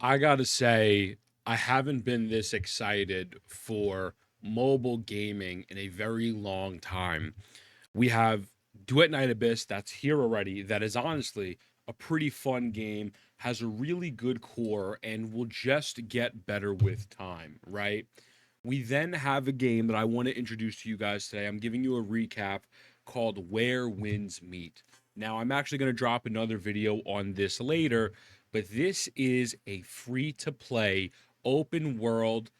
I gotta say, I haven't been this excited for mobile gaming in a very long time. We have Duet Night Abyss that's here already. That is honestly a pretty fun game, has a really good core, and will just get better with time, right? We then have a game that I want to introduce to you guys today. I'm giving you a recap called Where Winds Meet. Now, I'm actually going to drop another video on this later, but this is a free to play open world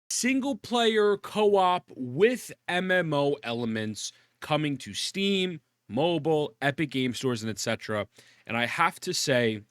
single player co op with MMO elements coming to Steam, mobile, Epic Game Stores, and etc. And I have to say,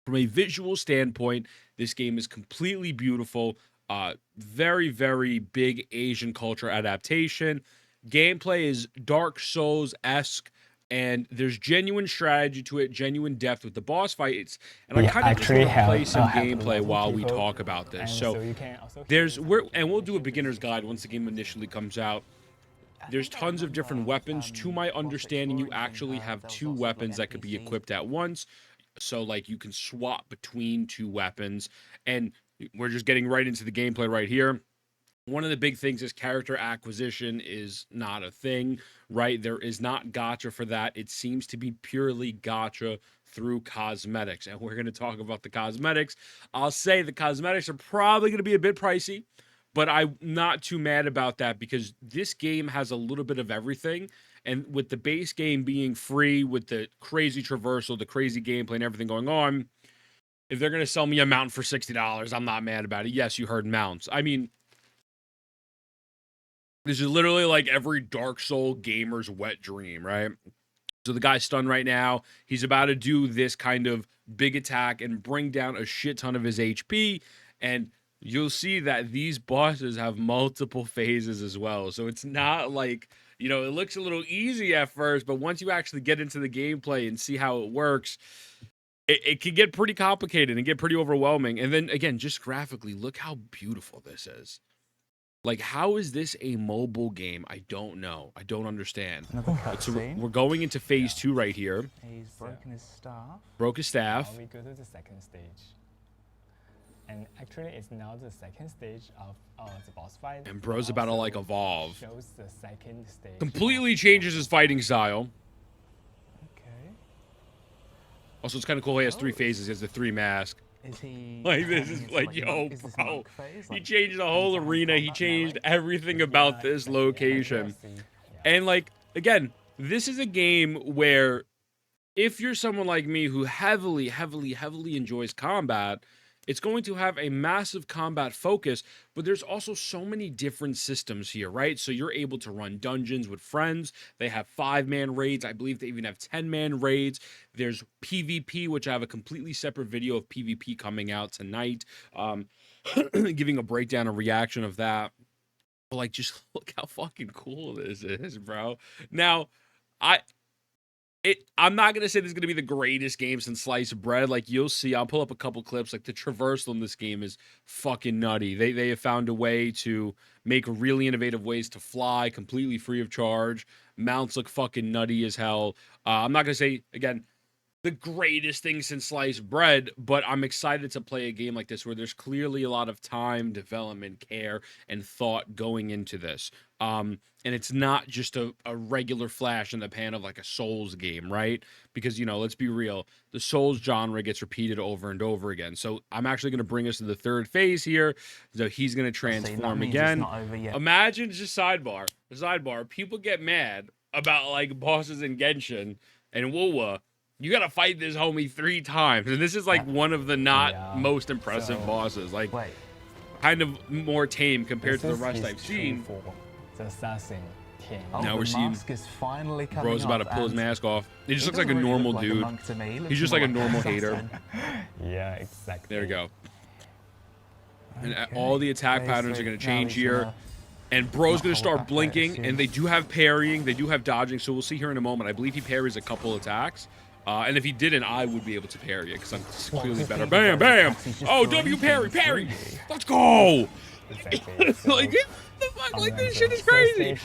from a visual standpoint, this game is completely beautiful. Very, very big Asian culture adaptation. Gameplay is Dark Souls esque, and there's genuine strategy to it, genuine depth with the boss fights. And I kind of just want to play some gameplay while we talk about this. So we'll do a beginner's guide once the game initially comes out. There's tons of different weapons. To my understanding, you actually have two weapons that could be equipped at once. So, like, you can swap between two weapons. And we're just getting right into the gameplay right here. One of the big things is character acquisition is not a thing, right? There is not gacha for that. It seems to be purely gacha through cosmetics. And we're going to talk about the cosmetics. I'll say the cosmetics are probably going to be a bit pricey, but I'm not too mad about that because this game has a little bit of everything. And with the base game being free, with the crazy traversal, the crazy gameplay, and everything going on, if they're going to sell me a mount for $60, I'm not mad about it. Yes, you heard mounts. I mean, this is literally like every Dark Soul gamer's wet dream, right? So the guy's stunned right now. He's about to do this kind of big attack and bring down a shit ton of his HP. And you'll see that these bosses have multiple phases as well. So it's not like, you know, it looks a little easy at first, but once you actually get into the gameplay and see how it works, it can get pretty complicated and get pretty overwhelming. And then again, just graphically, look how beautiful this is. Like, how is this a mobile game? I don't know. I don't understand. So we're going into phase 2 right here. He's broken his staff. Broke his staff. Now we go to the second stage. And actually, it's now the second stage of the boss fight. And bro's about to, like, evolve. Shows the second stage. Completely changes his fighting style. Okay. Also, it's kind of cool. He has 3 phases. He has the 3 mask. Is he Like, this is like, yo, bro. He changed the whole arena. He changed everything about this location. And, like, again, this is a game where if you're someone like me who heavily enjoys combat, it's going to have a massive combat focus, but there's also so many different systems here, right? So you're able to run dungeons with friends. They have 5-man raids. I believe they even have 10-man raids. There's PvP, which I have a completely separate video of PvP coming out tonight, giving a breakdown and reaction of that. But, like, just look how fucking cool this is, bro. Now, I'm not going to say this is going to be the greatest game since sliced bread. Like, you'll see, I'll pull up a couple clips. Like, the traversal in this game is fucking nutty. They have found a way to make really innovative ways to fly completely free of charge. Mounts look fucking nutty as hell. I'm not going to say, again, the greatest thing since sliced bread, but I'm excited to play a game like this where there's clearly a lot of time, development, care, and thought going into this. And it's not just a regular flash in the pan of like a Souls game, right? Because, you know, let's be real, the Souls genre gets repeated over and over again. So I'm actually going to bring us to the 3rd phase here. So he's going to transform again. Imagine, just sidebar, people get mad about like bosses in Genshin and WoW. You gotta fight this homie 3 times, and this is like one of the most impressive bosses. Like, kind of more tame compared to the rest I've seen. The assassin. Now we're seeing bro's about to pull his mask off. He just looks like a normal dude. He's just like a normal hater. Yeah, exactly. There we go. And all the attack patterns are gonna change here. And bro's going to start blinking, and they do have parrying, they do have dodging, so we'll see here in a moment. I believe he parries a couple attacks. And if he didn't, I would be able to parry it, because I'm clearly better. Bam, bam! Oh, W parry! Let's go! Like, the fuck? Like, this shit is crazy!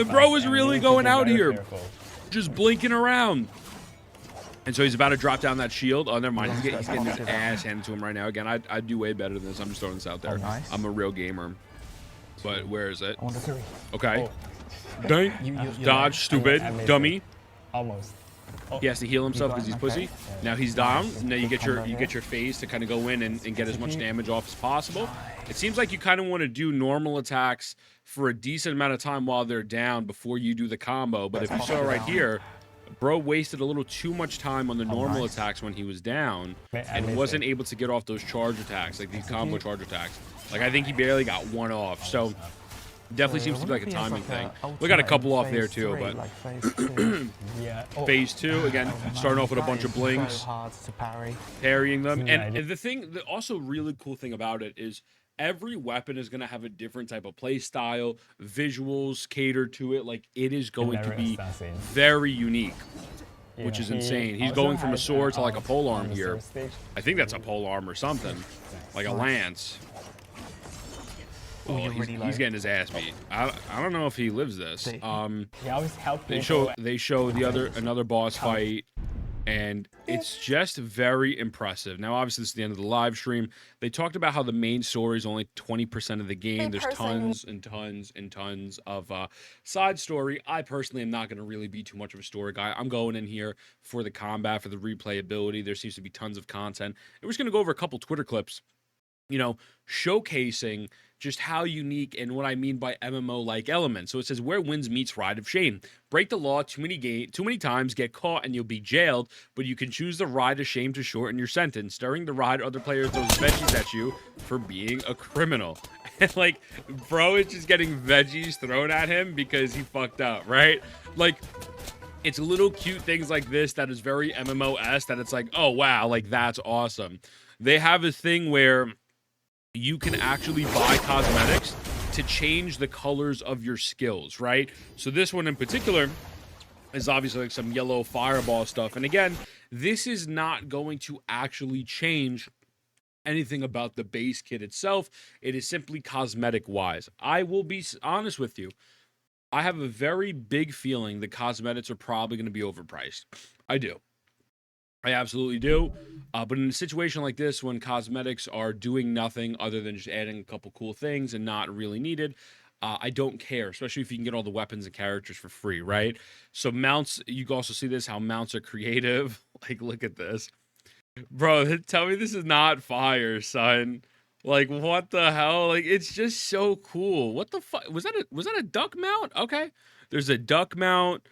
Bro is really going out here. Just blinking around. And so he's about to drop down that shield. Oh, never mind. He's getting his ass handed to him right now. Again, I'd do way better than this. I'm just throwing this out there. Nice. I'm a real gamer. But where is it? I wonder if Okay. Oh, Dang. you Dodge, stupid, I missed dummy. almost. He has to heal himself got because he's him, pussy. okay. Now he's down. Nice. Now you Good combo get here. your phase to kind of go in and get as much damage off as possible. It seems like you kind of want to do normal attacks for a decent amount of time while they're down before you do the combo. But if you saw right here, bro wasted a little too much time on the normal nice. attacks when he was down I and missed wasn't it. able to get off those charge attacks, like these combo charge attacks. Like I think he barely got one off. So definitely seems to be like a timing thing. We got a couple off there too, but Yeah. Oh, phase 2 again, starting off with a bunch of blings, So hard to parry. parrying them. Yeah, And the also really cool thing about it is every weapon is going to have a different type of play style, visuals catered to it. Like it is going to be very unique, which is insane. He's going from a sword to like a pole arm here. I think that's a pole arm or something, like a lance. Oh, he's getting his ass beat. I don't know if he lives this. He always help They people. show another boss fight, and it's just very impressive. Now, obviously, this is the end of the live stream. They talked about how the main story is only 20% of the game. There's tons and tons and tons of side story. I personally am not going to really be too much of a story guy. I'm going in here for the combat, for the replayability. There seems to be tons of content. And we're just going to go over a couple Twitter clips, you know, showcasing just how unique and what I mean by MMO-like elements. So it says, where wins meets ride of shame. Break the law too many times, get caught, and you'll be jailed, but you can choose the ride of shame to shorten your sentence. During the ride, other players throw veggies at you for being a criminal. And, like, bro is just getting veggies thrown at him because he fucked up, right? Like, it's little cute things like this that is very MMO-esque that it's like, oh, wow, like, that's awesome. They have a thing where you can actually buy cosmetics to change the colors of your skills, right? So this one in particular is obviously like some yellow fireball stuff. And again, this is not going to actually change anything about the base kit itself. It is simply cosmetic wise. I will be honest with you. I have a very big feeling the cosmetics are probably going to be overpriced. I do. I absolutely do. But in a situation like this, when cosmetics are doing nothing other than just adding a couple cool things and not really needed, I don't care, especially if you can get all the weapons and characters for free, right? So mounts, you can also see this, how mounts are creative. Like, look at this. Bro, tell me this is not fire, son. Like, what the hell? Like, it's just so cool. What the fuck? Was that a duck mount? Okay. There's a duck mount.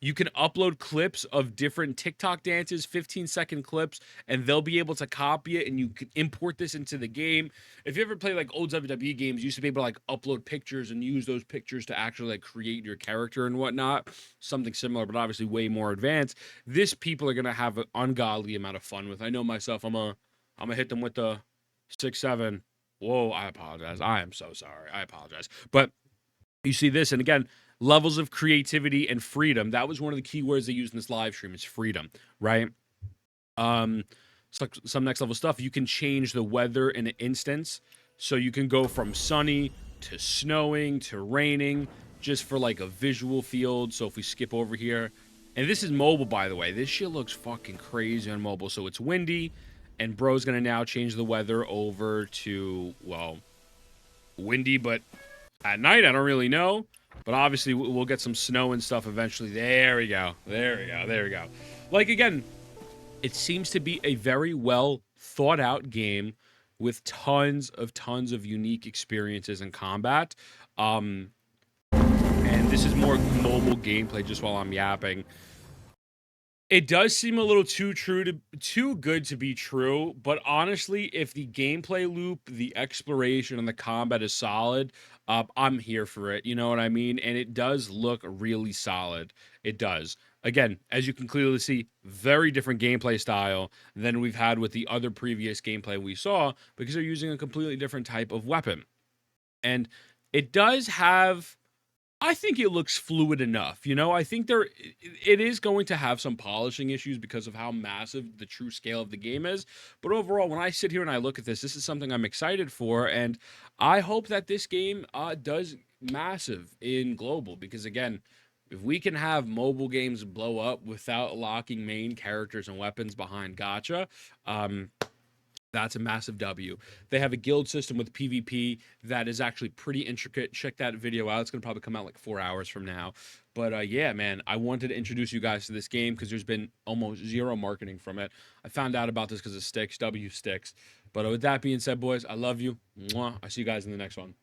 You can upload clips of different TikTok dances, 15-second clips, and they'll be able to copy it, and you can import this into the game. If you ever play like old WWE games, you used to be able to like upload pictures and use those pictures to actually like create your character and whatnot. Something similar, but obviously way more advanced. This people are gonna have an ungodly amount of fun with. I know myself. I'm gonna hit them with the 6-7. Whoa, I apologize. I am so sorry. I apologize. But you see this, and again, levels of creativity and freedom. That was one of the key words they used in this live stream is freedom, right? Some next level stuff. You can change the weather in an instance. So you can go from sunny to snowing to raining just for like a visual field. So if we skip over here, and this is mobile, by the way, this shit looks fucking crazy on mobile. So it's windy, and bro's going to now change the weather over to, well, windy, but at night, I don't really know. But obviously, we'll get some snow and stuff eventually. There we go. There we go. There we go. Like, again, it seems to be a very well thought out game with tons of unique experiences in combat. And this is more mobile gameplay just while I'm yapping. It does seem a little too good to be true, but honestly, if the gameplay loop, the exploration, and the combat is solid, I'm here for it. You know what I mean? And it does look really solid. It does. Again, as you can clearly see, very different gameplay style than we've had with the other previous gameplay we saw, because they're using a completely different type of weapon. And it does have, I think it looks fluid enough. You know, I think it is going to have some polishing issues because of how massive the true scale of the game is. But overall, when I sit here and I look at this is something I'm excited for. And I hope that this game does massive in global, because again, If we can have mobile games blow up without locking main characters and weapons behind Gacha, that's a massive W. They have a guild system with PvP that is actually pretty intricate. Check that video out. It's going to probably come out like 4 hours from now. But yeah, man, I wanted to introduce you guys to this game because there's been almost zero marketing from it. I found out about this because of Sticks, W Sticks. But with that being said, boys, I love you. Mwah. I see you guys in the next one.